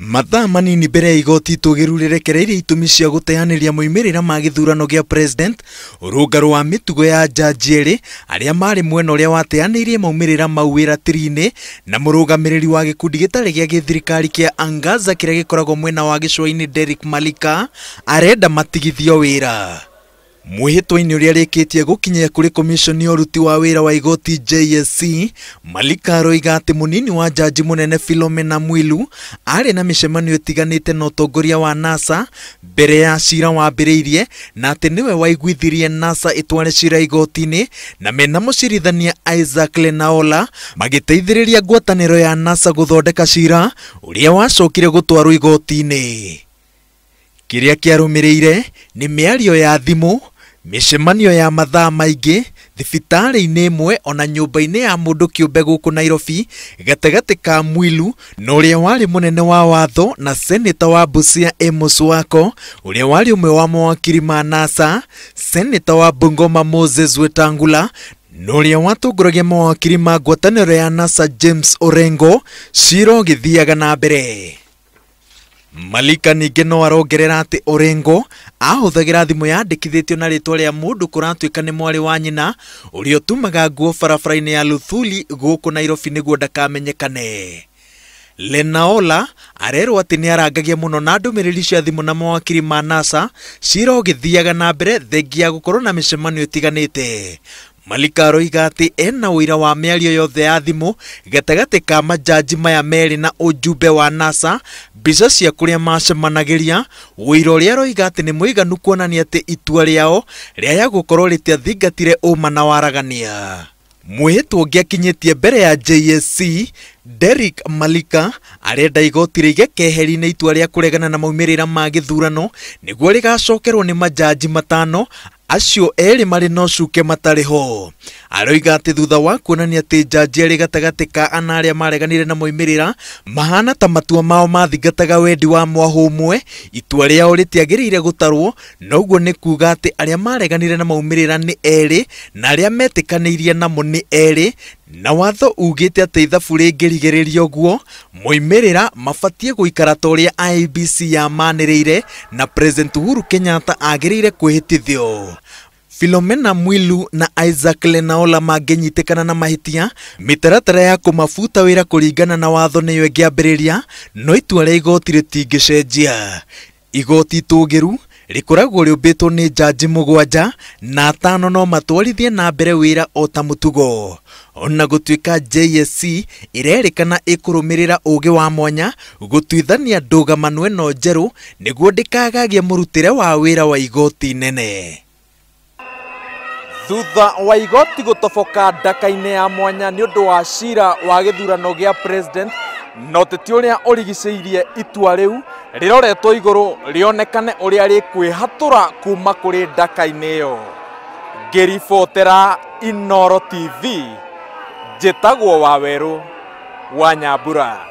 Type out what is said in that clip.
Mathaa manini mbere ya igoti tugiru rirekereirie itumi cia guteaniria moimirira ma githurano gia president urungano wa mitugo ya jaji eri aria mari mwena uria wateanirie maumirira mau wiratiri-ini na murugamiriri wa gikundi gitari gia githirikari kia Angaza kiria gikoragwo mwena wa gicua-ini Derrick Malika arenda matigithio wira. Mwihitwa-ini uria rikitie gukinyia kuri commission ya uruti wa wira wa igoti JSC, Malika aroiga ati munini wa jaji munene Philomena Mwilu ari na micemanio itiganite na utongoria wa NASA mbere ya cira wambiriirie na ati niwe waiguithirie NASA itware cira igoti-ini na mena mucirithania Isaac Lenaola magiteithiriria ngwataniro ya NASA guthondeka cira uria wacokire gutwarwo igoti-ini. Kiria kiarumirire ni miario ya thimu, micemanio ya mathaa maingi, thibitari-ini imwe ona nyumba-ini ya mundu kiumbe guku Nairobi gatagati ka Mwilu na uria wari munene wa watho na seneta wa Busia Amos Wako, uria wari umwe wa mawakiri ma NASA, seneta wa Bungoma Moses Wetangula na uria watongoragia mawakiri ma ngwataniro ya NASA James Orengo, cira githiaga na mbere. Malika ningi no arongerera ati Orengo ahuthagira thimu yandikithitio na ritwa ria mundu kuratuika ni mwari wa nyina uria utumaga nguo barabara-ini ya Luthuli guku Nairobi niguo ndakamenyekane. Lenaola arerwo ati ni arangagia muno na ndumiriri cia thimu na mawakiri ma NASA cira githiaga na mbere thengia gukorwo na micemanio itiganite. Malika aroiga ati ena uira wa miario yothe ya thimu gatagati ka majaji maya meri na ujumbe wa NASA, mbica cia kuria macemanagiria, uira uria aroiga ati ni muiganu kuonania ati itua riao ria gukorwo ritiathingatire uma na waragania. Mwihitwo ungi akinyitie mbere ya JSC, Derrick Malika arenda igoti rige keheri-ini itua ria kuregana na maumirira ma githurano niguo rigacokerwo ni majaji matano acio eri mari no cuke matari ho. Aroiga ati thutha wa kuonania ati jaji eri gatagati ka ana aria mareganire na moimirira mahana ta matua mao mathingataga wendi wa mwahu umwe, itua riao ritiagiriire gutarwo, noguo ni kuga ati aria mareganire na maumirira ni eri na aria metikanirie namo ni eri, na watho ugite ati ithabu ringirigiririo guo moimirira mabatie guikara ta uria IEBC yamaniriire na President Uhuru Kenyatta agiriire kwihitithio. Philomena Mwilu na Isaac Lenaola mangenyitikana na mahitia, mitaratara ya kumafuta wira kuringana na watho niyo ingiambiriria, no itua ria igoti ritingicenjia. Igoti tugiru rikoragwo riumbitwo ni jaji mugwanja na atano no matwarithie na mbere wira o ta mutugo. Ona gutuika JSC irerikana ikurumirira ugi wa mwanya gutuithania ndugamano ino njeru niguo ndikagagie murutire wa wira wa igoti nene. Thutha wa igoti gutoboka ndaka-ini ya mwanya ni undu wa cira wa githurano gia president, no teti uria urigiceirie itua riu riroretwo iguru rionekane uria rikwihatura kuma kuri ndaka-ini iyo. Ngiribotera Inooro TV, njitagwo Waweru wa Nyambura.